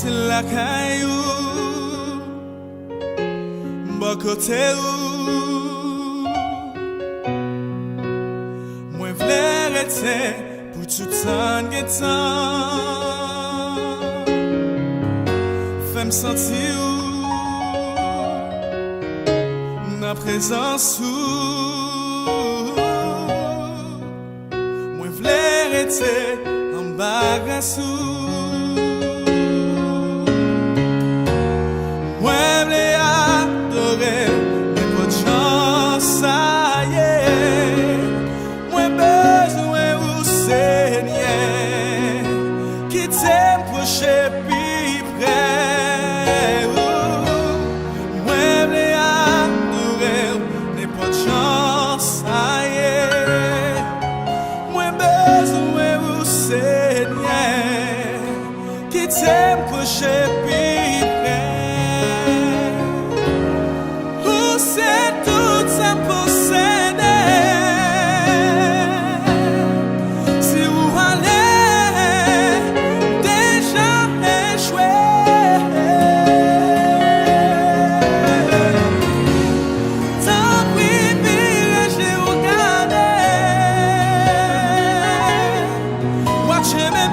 c'est la caillou, bon côté où moi v'lais rester pour tout temps que temps, fais-me sentir ma présence où moi v'lais rester en bagasse où. Tempo chepi où c'est tout ça possédé. Si vous allez déjà échouer, tant privilège de regarder. Watchez mes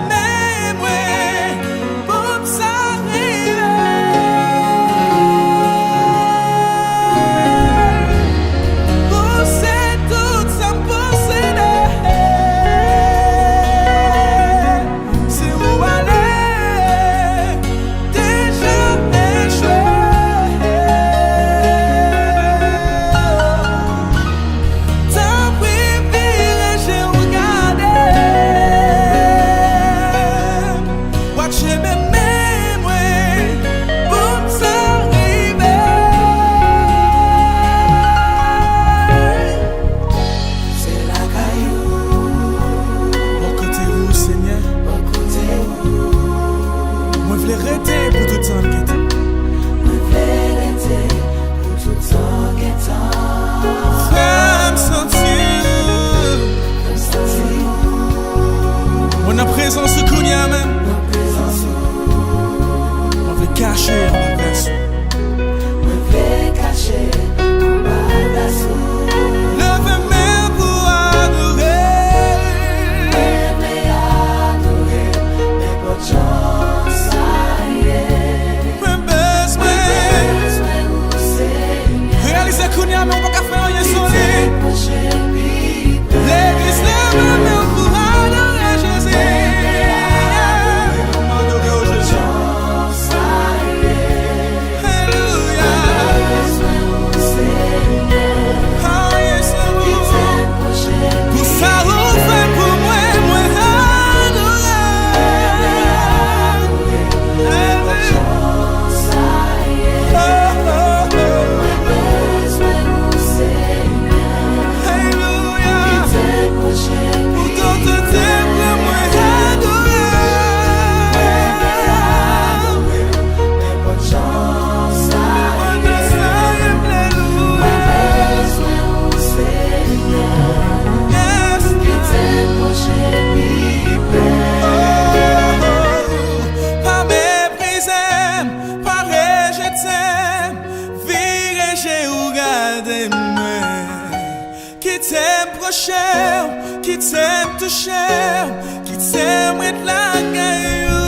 présence qu'on y a même, on veut cacher en bagasse. On veut cacher en bagasse. Levez main pour adorer. Levez adorer, mais pas de chance à y est. Pas besoin où c'est. Réalisez qu'on y a même, on va pas faire rien sans lui. L'église lève la main pour adorer Jésus. Qui t'aime prochain, qui t'aime toucher, qui t'aime être la gagne.